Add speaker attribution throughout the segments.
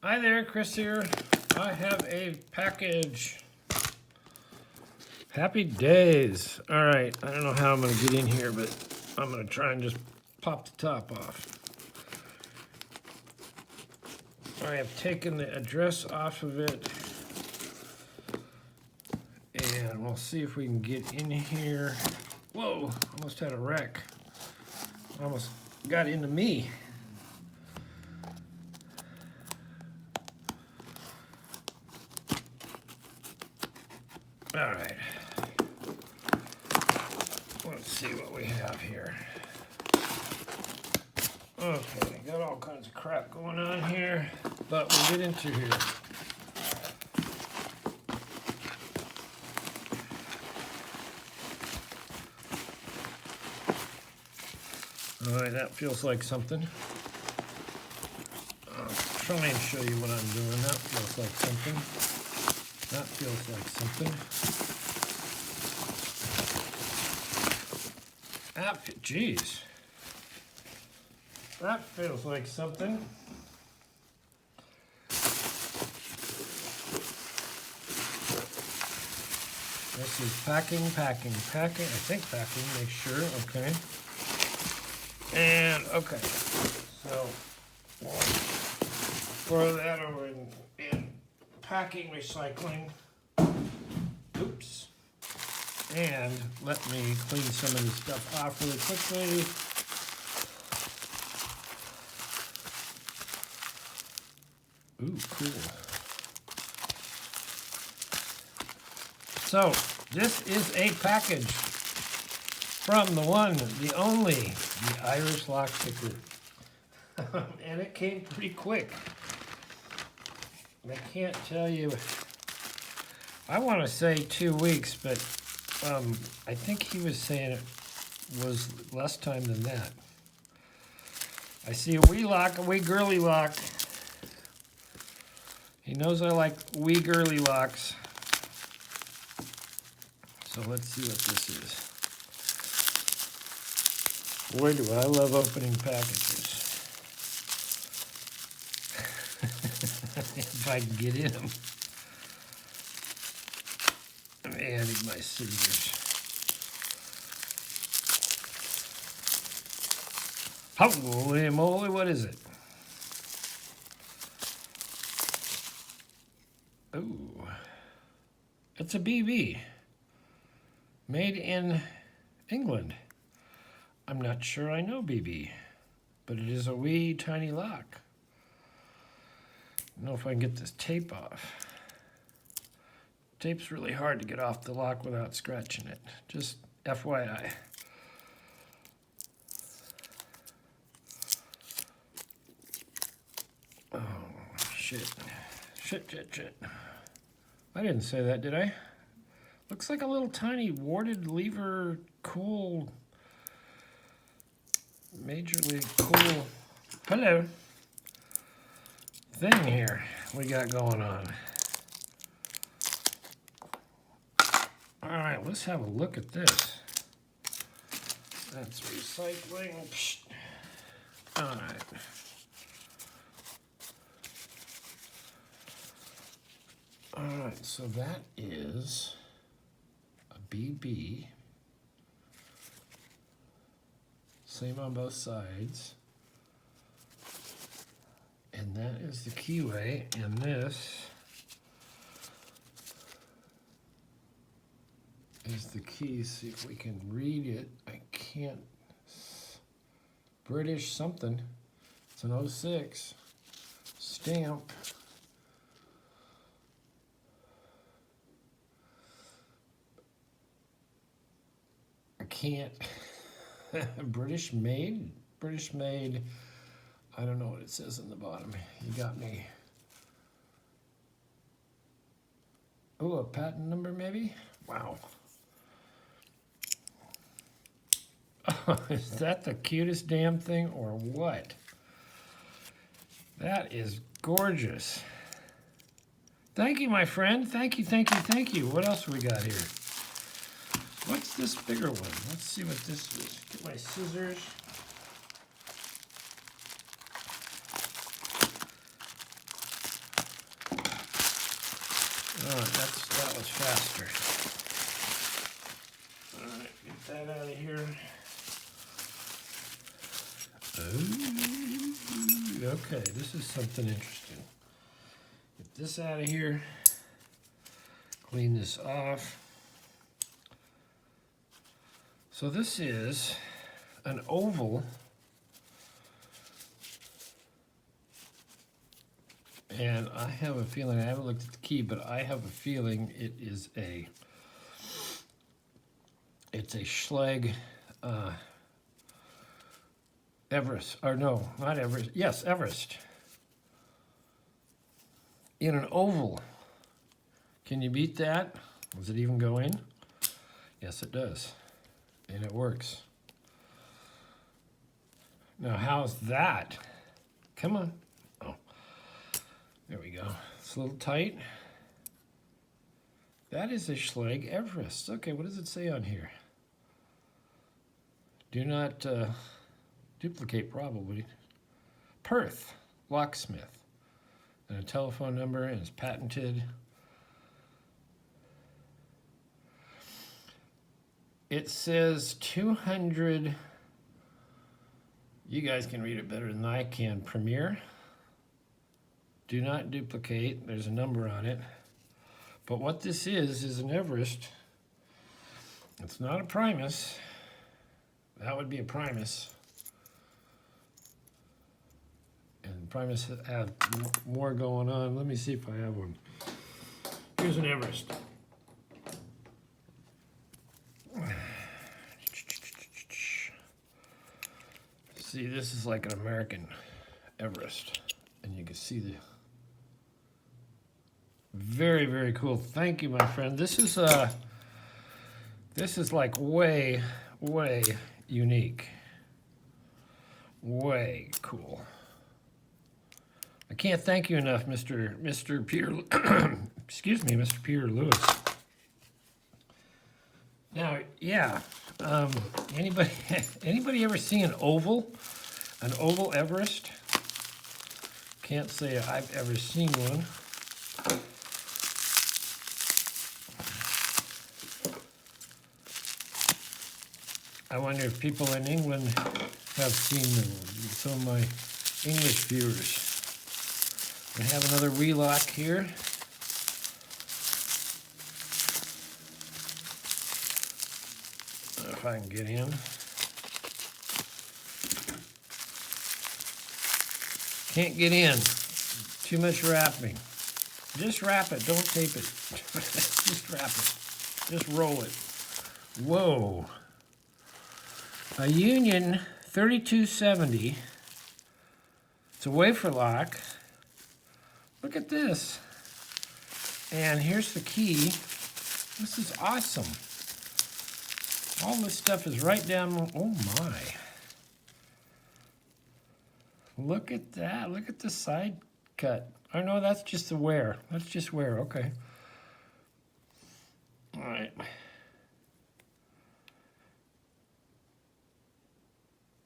Speaker 1: Hi there, Chris here. I have a package. Happy days. All right, I don't know how I'm gonna get in here, but I'm gonna try and just pop the top off. I have taken the address off of it, and we'll see if we can get in here. Whoa, almost had a wreck. Almost got into me. All right. Let's see what we have here. Okay, got all kinds of crap going on here, but we'll get into here. All right, that feels like something. I'll try and show you what I'm doing. That feels like something. That feels like something. Jeez. That feels like something. This is packing. I think packing, make sure, okay. And, okay, so we'll throw that over in packing recycling. Oops. And let me clean some of this stuff off really quickly. Ooh, cool. So, this is a package from the one, the only, the Irish lock picker. And it came pretty quick. I can't tell you, I want to say 2 weeks, but I think he was saying it was less time than that. I see a wee lock, a wee girly lock. He knows I like wee girly locks. So let's see what this is. Boy, do I love opening packages. If I can get in them. I'm adding my scissors. Holy moly, what is it? Ooh, it's a BB. Made in England. I'm not sure I know BB, but it is a wee tiny lock. I don't know if I can get this tape off. Tape's really hard to get off the lock without scratching it. Just FYI. Oh, shit. Shit. I didn't say that, did I? Looks like a little tiny warded lever cool, majorly cool, hello, thing here we got going on. All right, let's have a look at this. That's recycling. Psst. All right. All right, so that is a BB. Same on both sides. And that is the keyway, and this is the key. See if we can read it. I can't. British something. It's an 06 stamp. I can't. British made. I don't know what it says on the bottom. You got me. Oh, a patent number maybe? Wow. Is that the cutest damn thing or what? That is gorgeous. Thank you, my friend. Thank you. What else we got here? What's this bigger one? Let's see what this is. Get my scissors. All right, that was faster. All right, get that out of here. Oh, okay, this is something interesting. Get this out of here. Clean this off. So this is an oval, and I have a feeling, I haven't looked at the key, but I have a feeling it's a Schlage Everest, or no, not Everest, yes, Everest, in an oval. Can you beat that? Does it even go in? Yes, it does, and it works. Now, how's that? Come on. Oh, there we go. It's a little tight. That is a Schlage Everest. Okay, what does it say on here? Do not duplicate, probably. Perth, locksmith. And a telephone number, and it's patented. It says 200, you guys can read it better than I can, Premier. Do not duplicate, there's a number on it. But what this is an Everest. It's not a Primus. That would be a Primus. And Primus have more going on. Let me see if I have one. Here's an Everest. See, this is like an American Everest. And you can see the very, very cool. Thank you, my friend. This is like way, way unique. Way cool. I can't thank you enough, Mr. Peter. Excuse me, Mr. Peter Lewis. Now, yeah. Anybody ever see an oval Everest? Can't say I've ever seen one. I wonder if people in England have seen them. Some of my English viewers. I have another Wheelock here. If I can get in. Can't get in. Too much wrapping. Just wrap it. Don't tape it. Just wrap it. Just roll it. Whoa. A Union 3270. It's a wafer lock. Look at this. And here's the key. This is awesome. All this stuff is right down. Oh my. Look at that. Look at the side cut. Oh no, that's just the wear. That's just wear. Okay. All right.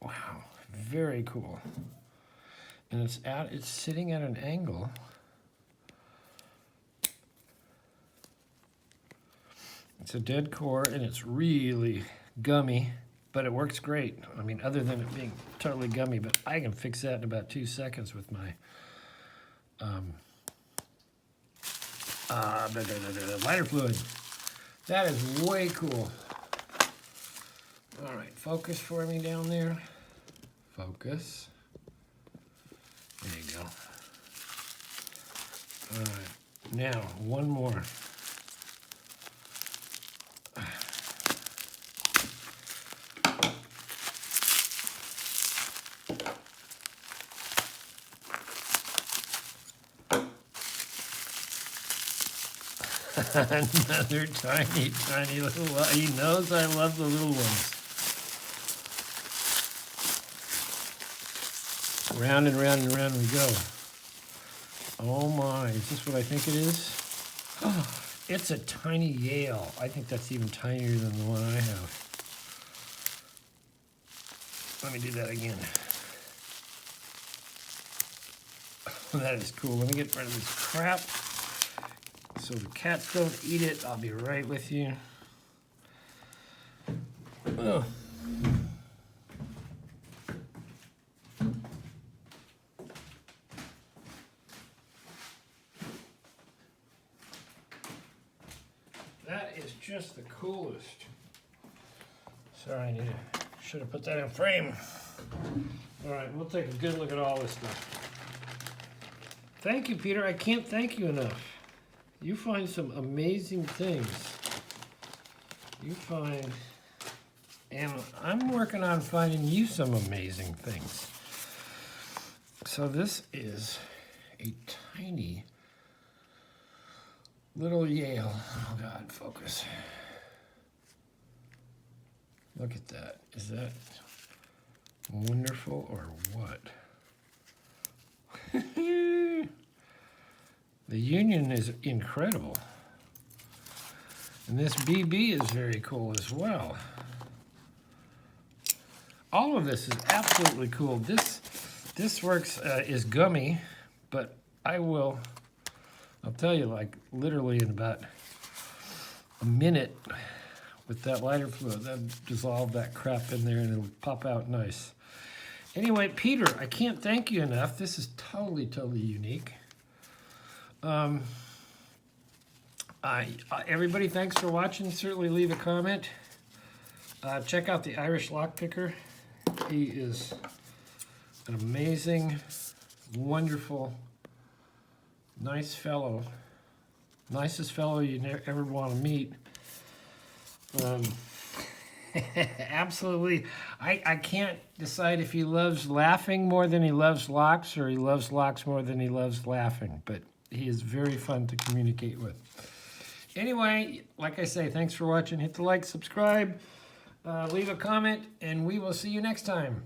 Speaker 1: Wow. Very cool. And it's sitting at an angle. It's a dead core, and it's really gummy, but it works great. I mean, other than it being totally gummy, but I can fix that in about 2 seconds with my lighter fluid. That is way cool. All right, focus for me down there. Focus. There you go. All right, now one more. Another tiny, tiny little one. He knows I love the little ones. Round and round and round we go. Oh my, is this what I think it is? Oh, it's a tiny Yale. I think that's even tinier than the one I have. Let me do that again. That is cool. Let me get rid of this crap. so the cats don't eat it. I'll be right with you. Oh. That is just the coolest. Sorry, should have put that in frame. All right, we'll take a good look at all this stuff. Thank you, Peter. I can't thank you enough. You find some amazing things. You find, and I'm working on finding you some amazing things. So this is a tiny little Yale. Oh God, focus. Look at that. Is that wonderful or what? The union is incredible. And this BB is very cool as well. All of this is absolutely cool. This works is gummy, but I'll tell you, like literally in about a minute with that lighter fluid, that'll dissolve that crap in there and it'll pop out nice. Anyway, Peter, I can't thank you enough. This is totally, totally unique. Everybody, thanks for watching. Certainly leave a comment. Check out the Irish Lockpicker. He is an amazing, wonderful, nice fellow. Nicest fellow you ever want to meet. Absolutely. I can't decide if he loves laughing more than he loves locks or he loves locks more than he loves laughing, but he is very fun to communicate with. Anyway, like I say, thanks for watching. Hit the like, subscribe, leave a comment, and we will see you next time.